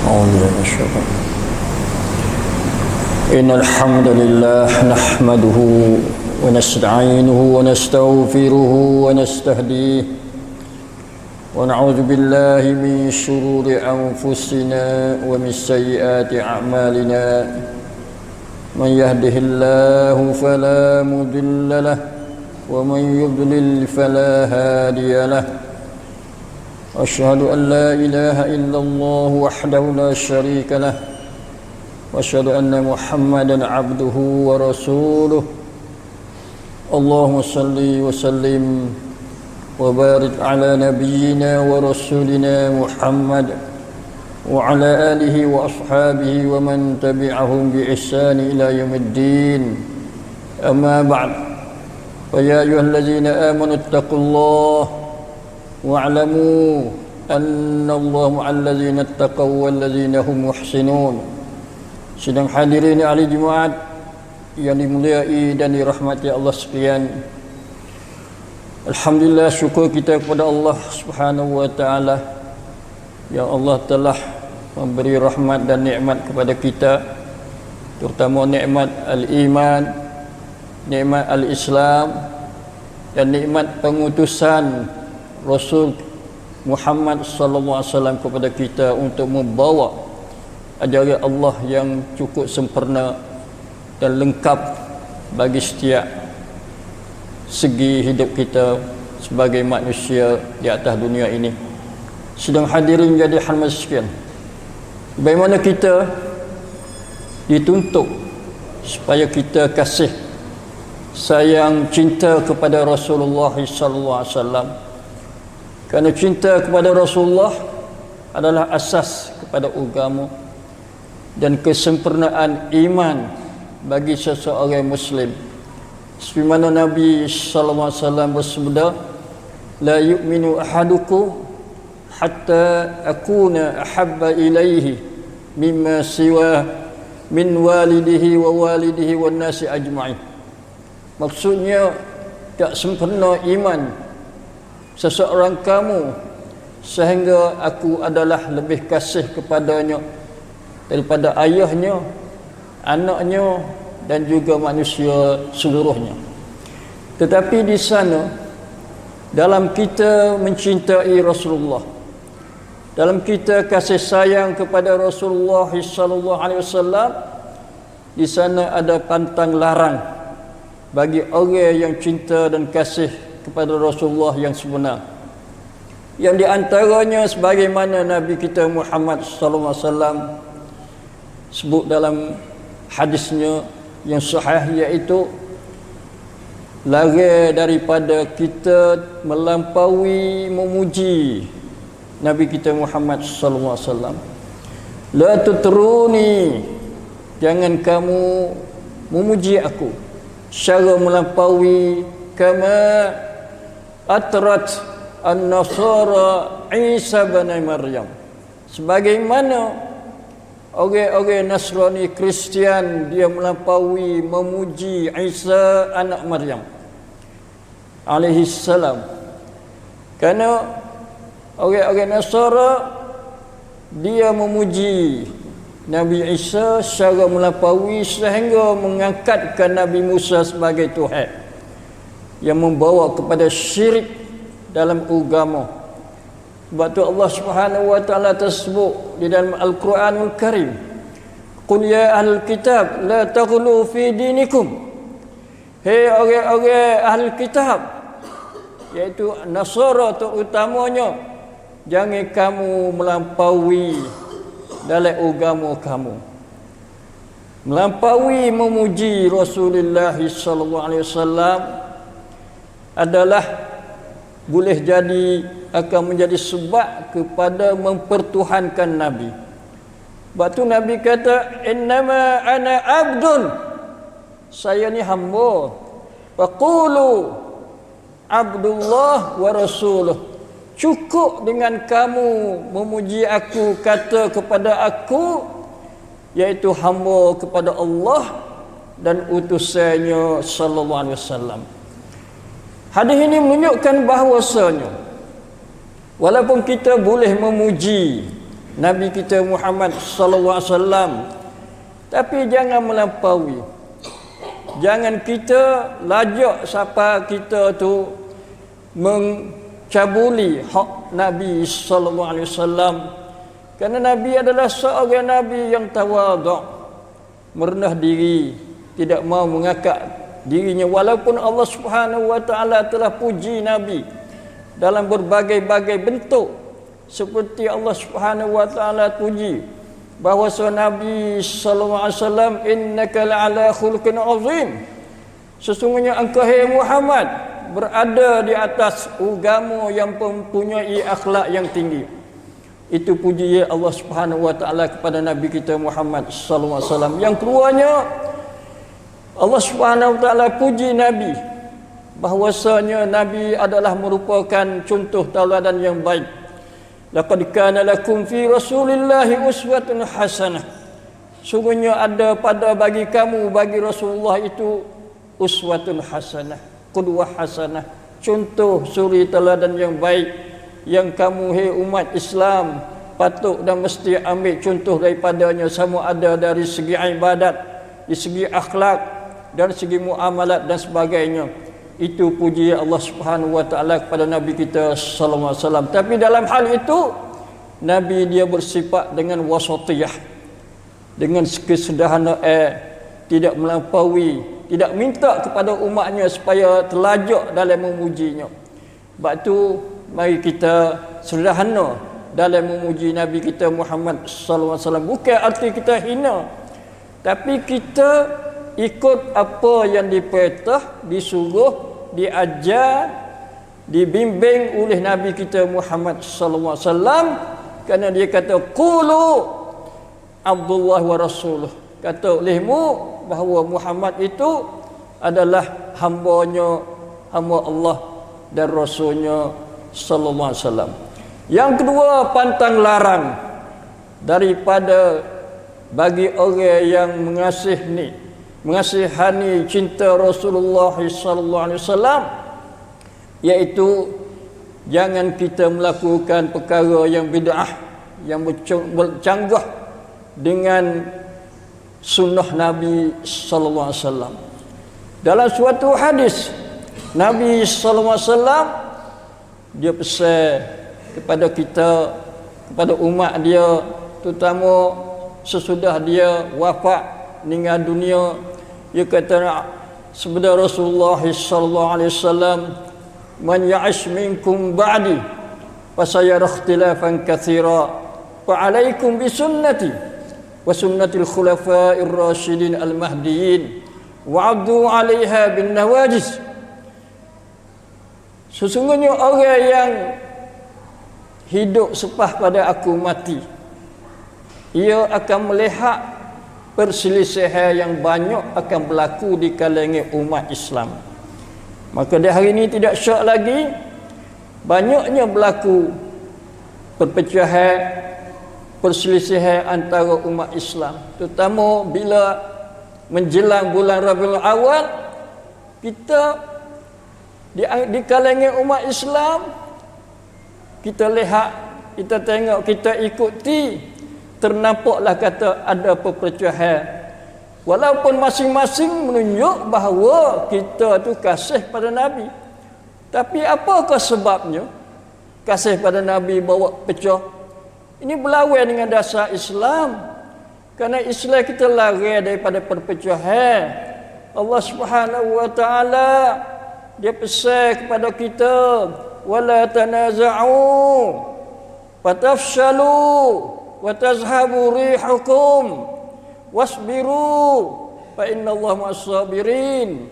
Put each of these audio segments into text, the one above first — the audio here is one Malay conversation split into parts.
أعوذ بالله من الشيطان. إن الحمد لله نحمده ونستعينه ونستغفره ونستهديه ونعوذ بالله من شرور أنفسنا ومن سيئات أعمالنا. من يهده الله فلا مضل له ومن يضلل فلا هادي له. أشهد أن لا إله إلا الله وحده لا شريك له وأشهد أن محمدا عبده ورسوله. اللهم صل وسلم وبارك على نبينا ورسولنا محمد وعلى آله وأصحابه ومن تبعهم بإحسان إلى يوم الدين. أما بعد، فيا أيها الذين آمنوا اتقوا الله واعلموا أن الله مع الذين اتقوا والذين هم محسنون. Sidang hadirin ahli Jumaat yang dimuliai dan dirahmati Allah sekalian, alhamdulillah, syukur kita kepada Allah Subhanahu wa taala yang Allah telah memberi rahmat dan nikmat kepada kita, terutama nikmat al-iman, nikmat al-Islam dan nikmat pengutusan Rasul Muhammad sallallahu alaihi wasallam kepada kita untuk membawa ajaran Allah yang cukup sempurna dan lengkap bagi setiap segi hidup kita sebagai manusia di atas dunia ini. Sedang hadirin jadi hadirat sekalian, bagaimana kita dituntut supaya kita kasih sayang cinta kepada Rasulullah sallallahu alaihi wasallam. Kerana cinta kepada Rasulullah adalah asas kepada agama dan kesempurnaan iman bagi seseorang Muslim. Sebagaimana Nabi sallallahu alaihi wasallam bersabda, "La yu'minu ahadukum hatta akuna ahabba ilaihi mimma siwa min walidihi wa walidihi wan nasi ajma'in." Maksudnya, tak sempurna iman seseorang kamu sehingga aku adalah lebih kasih kepadanya daripada ayahnya, anaknya dan juga manusia seluruhnya. Tetapi di sana, dalam kita mencintai Rasulullah, dalam kita kasih sayang kepada Rasulullah sallallahu alaihi wasallam, di sana ada pantang larang bagi orang yang cinta dan kasih kepada Rasulullah yang sebenar, yang diantaranya sebagaimana Nabi kita Muhammad sallallahu alaihi wasallam sebut dalam hadisnya yang sahih, iaitu lari daripada kita melampaui memuji Nabi kita Muhammad sallallahu alaihi wasallam. La tutruni, jangan kamu memuji aku secara melampaui kama atrat an-nasara Isa bin Maryam, sebagaimana orang-orang Nasrani Kristian dia melampaui memuji Isa anak Maryam alaihi salam. Kerana orang-orang Nasara dia memuji Nabi Isa secara melampaui sehingga mengangkatkan Nabi Musa sebagai Tuhan, yang membawa kepada syirik dalam agama. Sebab tu Allah Subhanahu wa taala tersebut di dalam Al-Quranul Karim, "Qul ya ahlul kitab la taghlu fi dinikum." Hei orang-orang ahlul kitab, iaitu Nasara terutamanya, jangan kamu melampaui dalam agama kamu. Melampaui memuji Rasulullah sallallahu alaihi wasallam adalah boleh jadi akan menjadi sebab kepada mempertuhankan Nabi. Sebab tu Nabi kata, "Innama ana abdun." Saya ni hamba. Faqulu Abdullah wa rasuluh. Cukup dengan kamu memuji aku, kata kepada aku, iaitu hamba kepada Allah dan utusannya sallallahu alaihi wasallam. Hadis ini menunjukkan bahawasanya walaupun kita boleh memuji Nabi kita Muhammad sallallahu alaihi wasallam. Tapi jangan melampaui. Jangan kita lajak siapa kita tu mencabuli hak Nabi sallallahu alaihi wasallam. Kerana Nabi adalah seorang Nabi yang tawaduk, merendah diri, tidak mau mengangkat dirinya, walaupun Allah Subhanahu wa taala telah puji Nabi dalam berbagai-bagai bentuk, seperti Allah Subhanahu wa taala puji bahawa Nabi sallallahu alaihi wasallam, innaka la'ala khuluqin azim, sesungguhnya engkau hai Muhammad berada di atas agama yang mempunyai akhlak yang tinggi. Itu puji Allah Subhanahu wa taala kepada Nabi kita Muhammad sallallahu alaihi wasallam. Yang keduanya, Allah Subhanahu wa taala puji Nabi bahwasanya Nabi adalah merupakan contoh tauladan yang baik. Laqad kana lakum fi Rasulillahi uswatun hasanah. Sungguhnya ada pada bagi kamu, bagi Rasulullah itu uswatun hasanah, qudwah hasanah, contoh suri tauladan yang baik, yang kamu hai umat Islam patut dan mesti ambil contoh daripadanya, sama ada dari segi ibadat, dari segi akhlak, dari segi muamalat dan sebagainya. Itu puji Allah Subhanahu wa taala kepada Nabi kita sallallahu alaihi wasallam. Tapi dalam hal itu Nabi dia bersifat dengan wasatiyah, dengan kesederhanaan, tidak melampaui, tidak minta kepada umatnya supaya terlajak dalam memujinya. Sebab itu mari kita sederhana dalam memuji Nabi kita Muhammad sallallahu alaihi wasallam. Bukan arti kita hina, tapi kita ikut apa yang diperintah, disuruh, diajar, dibimbing oleh Nabi kita Muhammad sallallahu alaihi wasallam. Kerana dia kata qulu Abdullah wa rasuluh, kata olehmu bahawa Muhammad itu adalah hamba Allah dan rasulnya sallallahu alaihi wasallam. Yang kedua, pantang larang daripada bagi orang yang mengasihani cinta Rasulullah sallallahu alaihi wasallam, iaitu jangan kita melakukan perkara yang bid'ah, yang bercanggah dengan sunnah Nabi sallallahu alaihi wasallam. Dalam suatu hadis Nabi sallallahu alaihi wasallam dia pesan kepada kita, kepada umat dia, terutama sesudah dia wafat meninggal dunia, dia kata sabda Rasulullah sallallahu alaihi wasallam, man ya'ish minkum ba'di fasayara ikhtilafan katsira fa 'alaikum bi sunnati wa sunnatil khulafa'ir rasyidin al mahdiyyin wa 'addu 'alaiha bin nawajis. Sesungguhnya orang yang hidup selepas pada aku mati, ia akan melihat perselisihan yang banyak akan berlaku di kalangan umat Islam. Maka di hari ini tidak syak lagi banyaknya berlaku perpecahan, perselisihan antara umat Islam, terutama bila menjelang bulan Rabiul Awal. Kita di kalangan umat Islam, kita lihat, kita tengok, kita ikuti, ternampaklah kata ada perpecahan. Walaupun masing-masing menunjuk bahawa kita tu kasih pada Nabi, tapi apakah sebabnya kasih pada Nabi bawa pecah? Ini berlawan dengan dasar Islam. Kerana Islam kita lari daripada perpecahan. Allah Subhanahu wa taala dia pesan kepada kita, wala tanaza'u fatafshalu wa tazhabu rihukum wasbiru fa innallaha ma'as sabirin.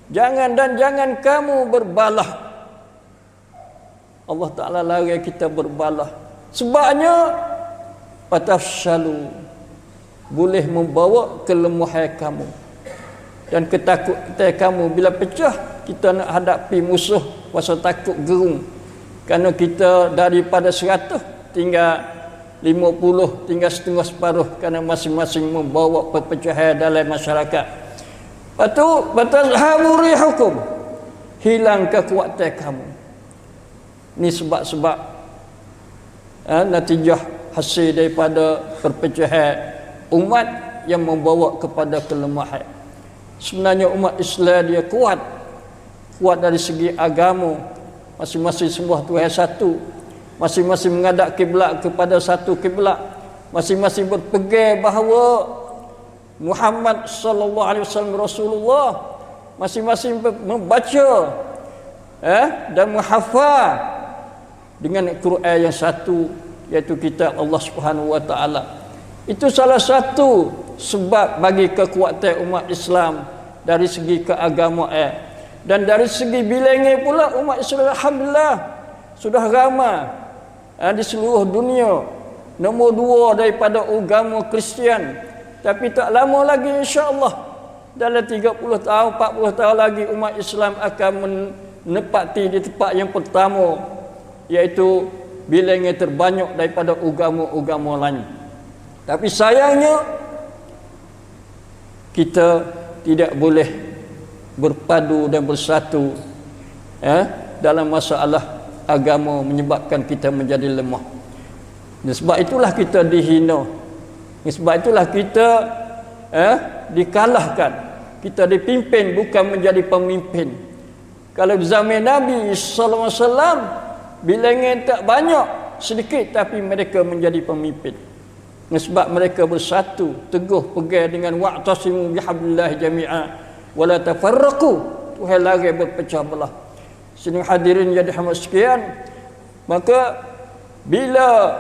Jangan kamu berbalah. Allah Taala larang kita berbalah. Sebabnya patafshalu, boleh membawa kelemahan kamu dan ketakutan kamu. Bila pecah, kita nak hadapi musuh rasa takut gerung. Kerana kita daripada 100 tinggal 50, tinggal setengah separuh, kerana masing-masing membawa perpecahan dalam masyarakat. Lepas tu batazhabu rihukum, hilang kekuatan kamu. Ini sebab-sebab natijah hasil daripada perpecahan umat yang membawa kepada kelemahan. Sebenarnya umat Islam dia kuat dari segi agama, masing-masing sembah Tuhan satu, masing-masing menghadap kiblat kepada satu kiblat, masing-masing berpegang bahawa Muhammad sallallahu alaihi wasallam Rasulullah, masing-masing membaca dan menghafal dengan Quran yang satu, iaitu kitab Allah Subhanahu wa taala. Itu salah satu sebab bagi kekuatan umat Islam dari segi keagamaan. Dan dari segi bilangan pula umat Islam alhamdulillah sudah ramai di seluruh dunia, nombor 2 daripada agama Kristian. Tapi tak lama lagi insya-Allah dalam 30 tahun 40 tahun lagi umat Islam akan menepati di tempat yang pertama, iaitu bilangan terbanyak daripada agama-agama lain. Tapi sayangnya kita tidak boleh berpadu dan bersatu dalam masalah agama menyebabkan kita menjadi lemah. Dan sebab itulah kita dihina. Dan sebab itulah kita dikalahkan. Kita dipimpin bukan menjadi pemimpin. Kalau zaman Nabi sallallahu alaihi wasallam bilangan tak banyak, sedikit, tapi mereka menjadi pemimpin. Sebab mereka bersatu, teguh pegang dengan wa'tasimu bihablillah jami'a wa la tafarraqu. Tuhan larang berpecah belah. Sini hadirin yang dirahmati sekalian, maka bila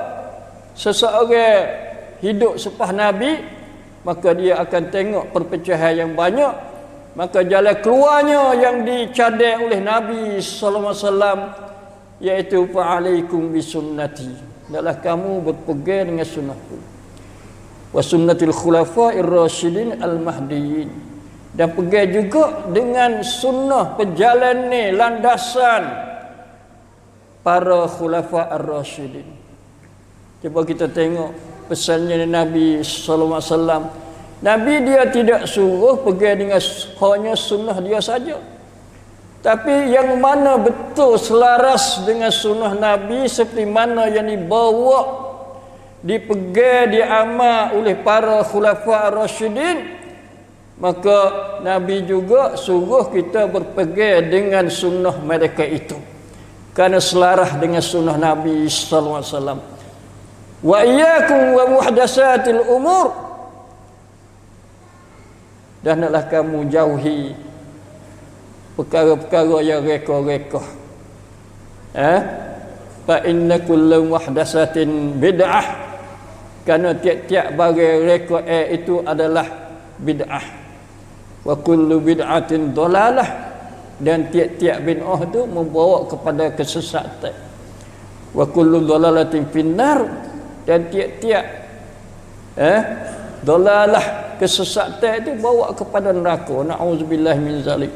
seseorang hidup selepas Nabi, maka dia akan tengok perpecahan yang banyak. Maka jalan keluarnya yang dicadang oleh Nabi sallallahu alaihi wasallam, iaitu fa'alaikum bisunnati, adalah kamu berpegang dengan sunnahku, wa sunnatil khulafa'ir rasyidin al-mahdiyyin, dan pegang juga dengan sunnah perjalanan landasan para khulafa' ar-rasyidin. Cuba kita tengok pesannya Nabi sallallahu alaihi wasallam. Nabi dia tidak suruh pegang dengan hanya sunnah dia saja, tapi yang mana betul selaras dengan sunnah Nabi, seperti mana yang dibawa, dipegang, diamal oleh para khulafa' ar-rasyidin, maka Nabi juga suruh kita berpegang dengan sunnah mereka itu, kerana selaras dengan sunnah Nabi sallallahu alaihi wasallam. Wa iyyakum wa muhdatsatil umur, dan hendaklah kamu jauhi perkara-perkara yang reka-reka. Fa inna kullu muhdatsatin bid'ah, kerana tiap-tiap barang reka itu adalah bid'ah. Wa kullu bid'atin dalalah, dan tiap-tiap bid'ah itu membawa kepada kesesatan. Wa kullu dalalatin finnar, dan tiap-tiap dalalah kesesatan itu bawa kepada neraka. Na'udzubillah min zalik.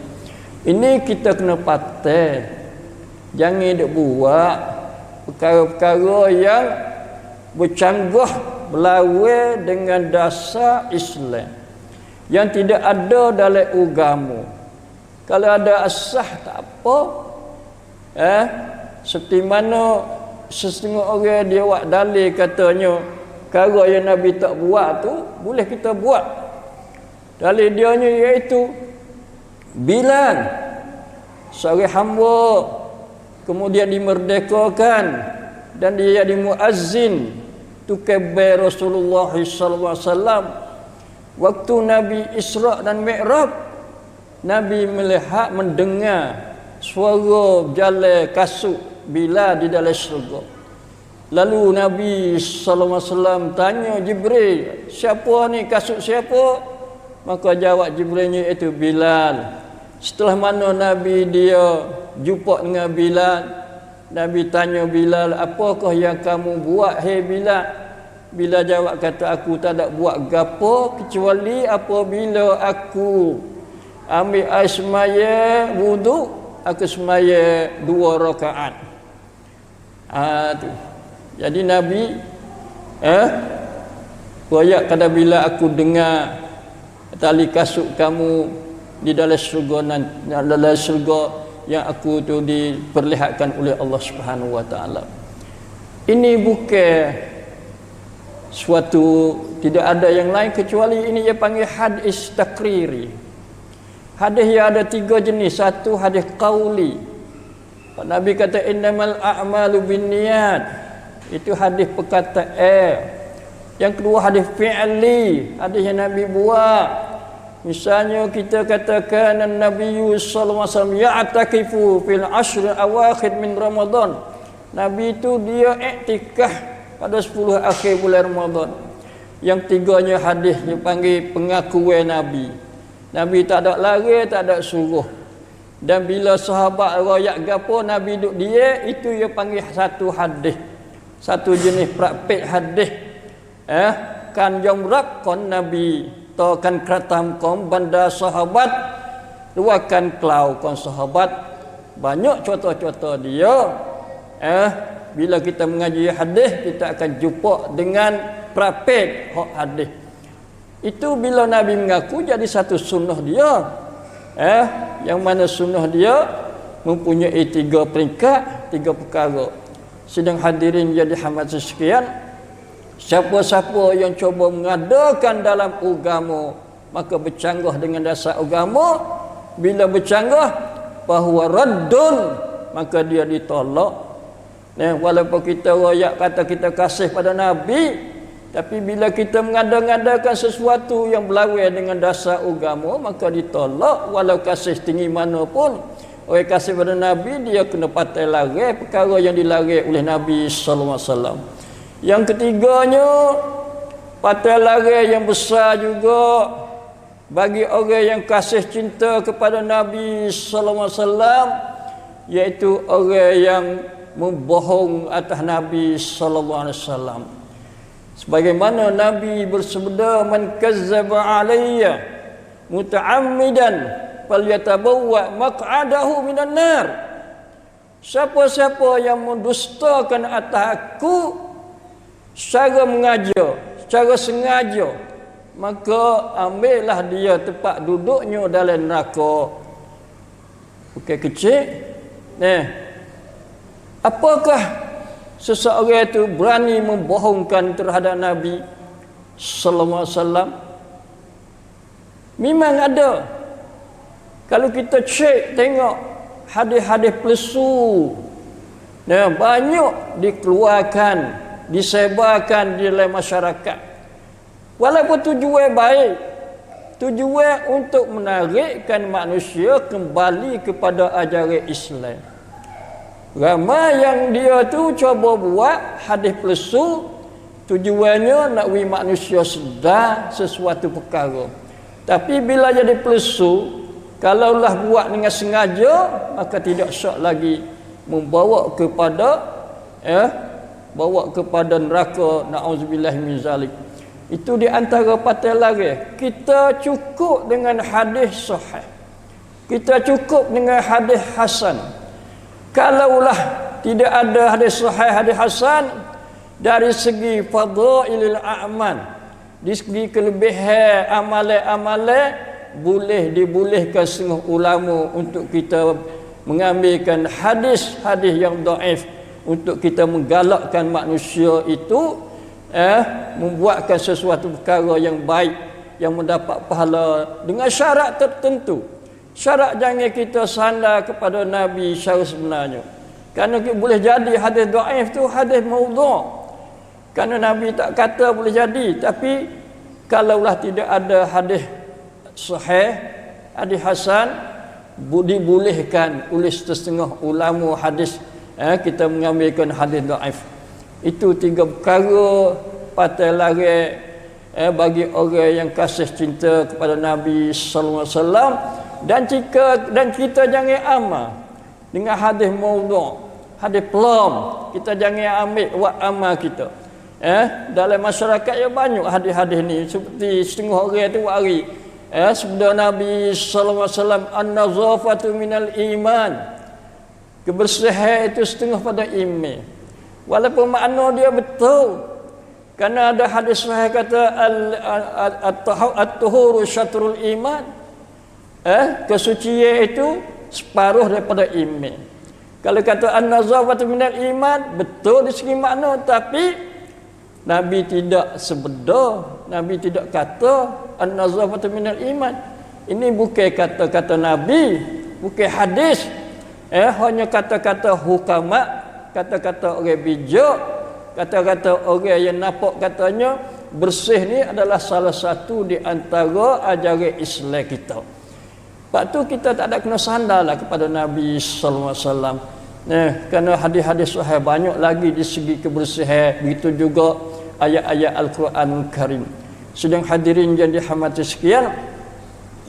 Ini kita kena patah. Jangan duk buat perkara-perkara yang bercanggah berlawan dengan dasar Islam, yang tidak ada dalam agama. Kalau ada asah tak apa. Seperti mana setengah orang dia buat dalil katanya perkara yang Nabi tak buat tu boleh kita buat. Dalil dia iaitu Bilal, seorang hamba kemudian dimerdekakan dan dia jadi muazzin tukabir Rasulullah sallallahu alaihi wasallam. Waktu Nabi Isra dan Mi'raj, Nabi melihat, mendengar suara berjalan kasut Bilal di dalam syurga. Lalu Nabi sallallahu alaihi wasallam tanya Jibril, siapa ni, kasut siapa? Maka jawab Jibrilnya, itu Bilal. Setelah mana Nabi dia jumpa dengan Bilal, Nabi tanya Bilal, apakah yang kamu buat, hei Bilal? Bilal jawab, kata, aku tak ada buat gapo kecuali apabila aku ambil air semaya wudu, aku semaya 2 rakaat. Tu. Jadi Nabi royak kata, bila aku dengar tali kasut kamu di dalam syurga yang aku tu diperlihatkan oleh Allah Subhanahu wa taala. Ini bukan suatu, tidak ada yang lain kecuali ini dia panggil hadis takriri. Hadis yang ada 3 jenis. Satu hadis qauli. Pak Nabi kata innamal a'malu binniyat. Itu hadis perkataan. Yang kedua hadis fi'li, hadis yang Nabi buat. Misalnya kita katakan Nabi sallallahu alaihi wasallam ya'takifu fil ashr awakhir min Ramadan. Nabi itu dia iktikaf pada 10 akhir bulan Ramadan. Yang tiganya hadis dia panggil pengakuan Nabi. Nabi tak ada lari, tak ada suruh. Dan bila sahabat royak gapo Nabi duduk dia, itu dia panggil satu hadis. Satu jenis praktik hadis. Kan jomrab kon Nabi to kan kratam kom banda sahabat luakan klau kon sahabat. Banyak contoh-contoh dia. Bila kita mengaji hadis, kita akan jumpa dengan praktik hadis. Itu bila Nabi mengaku jadi satu sunnah dia. Yang mana sunnah dia mempunyai 3 peringkat, 3 perkara. Sedang hadirin jadi hamba sekian, siapa-siapa yang cuba mengadakan dalam agama, maka bercanggah dengan dasar agama. Bila bercanggah bahawa raddun, maka dia ditolak. Walaupun kita royak kata kita kasih pada Nabi, tapi bila kita mengada-ngadakan sesuatu yang berlawan dengan dasar agama, maka ditolak. Walau kasih tinggi mana pun, orang kasih pada Nabi, dia kena patai larang perkara yang dilarang oleh Nabi sallallahu alaihi wasallam. Yang ketiganya, patai larang yang besar juga bagi orang yang kasih cinta kepada Nabi sallallahu alaihi wasallam, iaitu orang yang membohong atas Nabi sallallahu alaihi wasallam. Sebagaimana Nabi bersabda, man kazzaba alayya muta'ammidan falyatabawwa maq'adahu minan nar. Siapa-siapa yang mendustakan atas aku secara sengaja, maka ambillah dia tempat duduknya dalam neraka. Bukan kecil. Apakah seseorang itu berani membohongkan terhadap Nabi sallallahu alaihi wasallam? Memang ada. Kalau kita cek tengok hadis-hadis palsu, banyak dikeluarkan, disebarkan di dalam masyarakat. Walaupun tujuan baik, tujuan untuk menarikkan manusia kembali kepada ajaran Islam. Ramai yang dia tu cuba buat hadis palsu, tujuannya nak bagi manusia sedar sesuatu perkara. Tapi bila jadi palsu, kalaulah buat dengan sengaja, maka tidak syak lagi membawa kepada bawa kepada neraka, na'udzubillah min zalik. Itu di antara patai larang. Kita cukup dengan hadis sahih, kita cukup dengan hadis hasan. Kalaulah tidak ada hadis sahih, hadis hasan, dari segi fadailil a'mal, di segi kelebihan amalan-amalan, boleh dibolehkan setengah ulama untuk kita mengambilkan hadis-hadis yang dhaif, untuk kita menggalakkan manusia itu membuatkan sesuatu perkara yang baik, yang mendapat pahala dengan syarat tertentu. Syarat jangan kita sandar kepada Nabi secara sebenarnya. Kerana boleh jadi hadis dhaif tu hadis maudhu'. Kerana Nabi tak kata boleh jadi. Tapi kalaulah tidak ada hadis sahih, hadis hasan, dibolehkan oleh setengah ulama hadis kita mengambilkan hadis dhaif. Itu 3 perkara patai larang bagi orang yang kasih cinta kepada Nabi sallallahu alaihi wasallam. Dan kita jangan amal dengan hadis maudhu', hadis pelam. Kita jangan ambil buat amal kita. Dalam masyarakat yang banyak hadis-hadis ni, seperti setengah orang tu hari sabda Nabi sallallahu alaihi wasallam, an-nazafatu minal iman. Kebersihan itu setengah pada iman. Walaupun makna dia betul. Kerana ada hadis sahih kata at-tuhuru syatrul iman. Kesucian itu separuh daripada iman. Kalau kata an-nazafatu minal iman, betul di segi makna, tapi Nabi tidak sebeda, Nabi tidak kata an-nazafatu minal iman. Ini bukan kata-kata Nabi, bukan hadis. Hanya kata-kata hukama, kata-kata orang bijak, kata-kata orang yang nampak katanya bersih ni adalah salah satu di antara ajaran Islam kita. Sebab tu kita tak ada kena sandarlah kepada Nabi sallallahu alaihi wasallam. Kerana hadis-hadis sahih banyak lagi di segi kebersihan, begitu juga ayat-ayat Al-Quran Karim. Sedang hadirin yang dihormati sekian,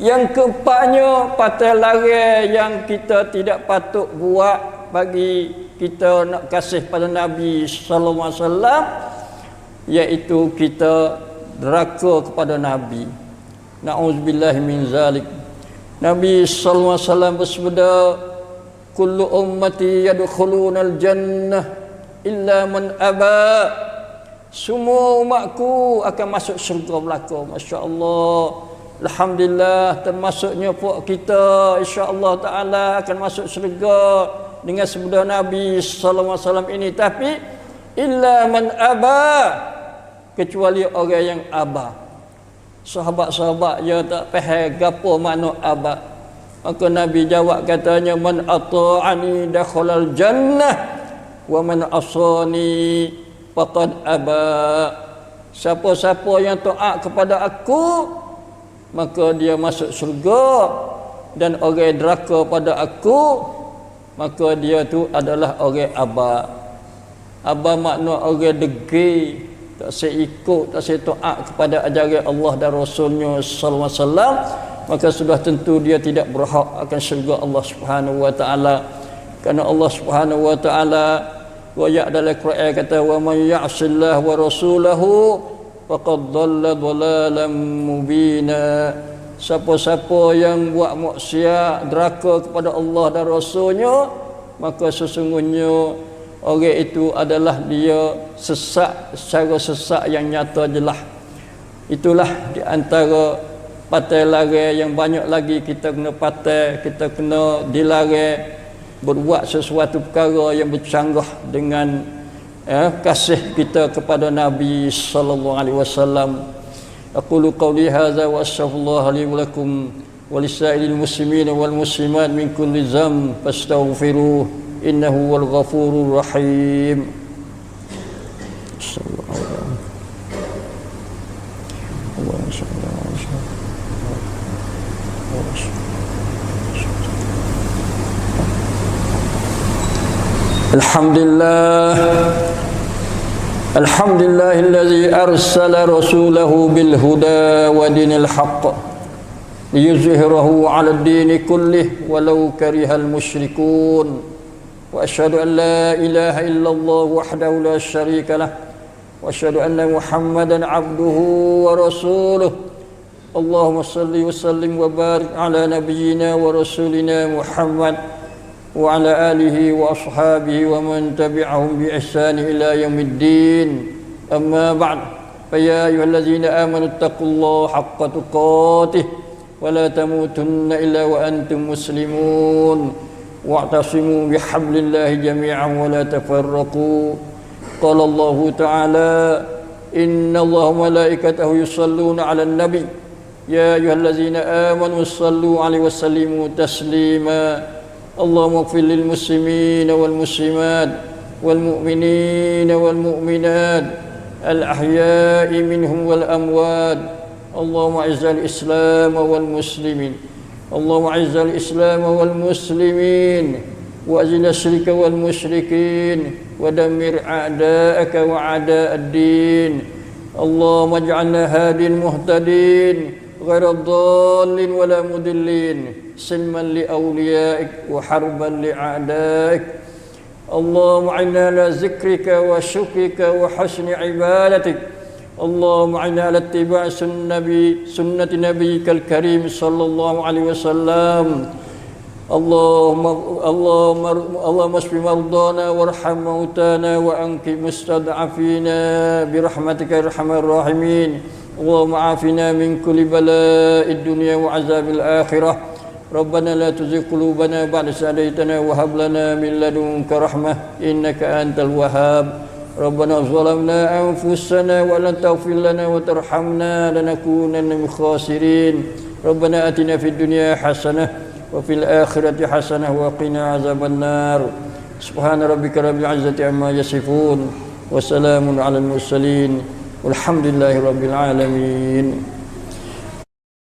yang keempatnya patah larang yang kita tidak patut buat bagi kita nak kasih pada Nabi sallallahu alaihi wasallam, iaitu kita deraka kepada Nabi. Na'udzubillahi min zalik. Nabi sallallahu alaihi wasallam bersabda, kullu ummati yadkhulunal jannah illa man aba. Semua umatku akan masuk syurga belaka. Masya-Allah. Alhamdulillah, termasuknya puak kita insya-Allah taala akan masuk syurga dengan sabda Nabi sallallahu alaihi wasallam ini, tapi illa man aba, kecuali orang yang aba. Sahabat-sahabat ya tak faham gapo makna aba. Maka Nabi jawab katanya, man ata'ani dakhalal jannah wa man asani faqad aba. Siapa-siapa yang taat kepada aku, maka dia masuk syurga, dan orang deraka pada aku, maka dia tu adalah orang aba. Aba makna orang degil, tak seikut, tak taat kepada ajaran Allah dan Rasulnya sallallahu alaihi wasallam, maka sudah tentu dia tidak berhak akan syurga Allah Subhanahu wa taala. Kerana Allah Subhanahu wa taala ayat dalam Quran kata, wa may ya'sillah wa rasulahu faqad dhalla dhalalan mubina. Siapa-siapa yang buat maksiat, deraka kepada Allah dan Rasulnya, maka sesungguhnya orang itu adalah dia sesat secara sesat yang nyata jelas. Itulah di antara patai larang yang banyak lagi kita kena patai, kita kena dilarang berbuat sesuatu perkara yang bercanggah dengan kasih kita kepada Nabi sallallahu alaihi wasallam. Aqulu qawli hadza wa astaghfirullah li wa lakum wa lisairil muslimin wal muslimat min kulli dhanb fastaghfiruh innahu wal ghafurur rahim. Alhamdulillahilladzi arsala rasulahu bil huda wa dinil haqq liyuzhirahu 'ala ad-din kullih walau karihal musyrikun. Wa asyhadu an la ilaha illallah wahdahu la syarika lah wa asyhadu anna Muhammadan 'abduhu wa rasuluh. Allahumma salli wa sallim wa barik ala nabiyyina wa rasulina Muhammad wa ala alihi wa ashabihi wa man tabi'ahum bi ihsan ila yaumiddin. Amma ba'd. Fa ya ayyuhallazina amanu taqullaha haqqa tuqatih wa la tamutunna illa wa antum muslimun wa'tasimu bihablillahi jami'an wa la tafarraqu. Qala Allah ta'ala, inna Allaha wa malaikatahu yusalluna 'alan nabi ya ayyuhallazina amanu sallu 'alaihi wa sallimu taslima. اللهم اغفر للمسلمين والمسلمات والمؤمنين والمؤمنات الأحياء منهم والأموات. اللهم أعز الإسلام والمسلمين. اللهم أعز الإسلام والمسلمين وأذل الشرك والمشركين ودمر أعداءك وأعداء الدين. اللهم اجعلنا هادين مهتدين غير الضالين ولا مضلين سلما لأوليائك وحربا لأعدائك. اللهم أعنا على ذكرك وشكرك وحسن عبادتك. اللهم أعنا على اتباع سنة نبيك الكريم صلى الله عليه وسلم. اللهم اشف مرضانا وارحم موتانا وأنقذ مستضعفين برحمتك يا أرحم الراحمين. اللهم عافنا من كل بلاء الدنيا وعذاب الآخرة. ربنا لا تزغ قلوبنا بعد إذ هديتنا وهب لنا من لدنك رحمة إنك أنت الوهاب. ربنا ظلمنا أنفسنا وإن تغفر لنا وترحمنا لنكونن من الخاسرين ربنا آتنا في الدنيا حسنة وفي الآخرة حسنة وقنا عذاب النار سبحان ربك رب العزة عما يصفون وسلام على المرسلين والحمد لله رب العالمين.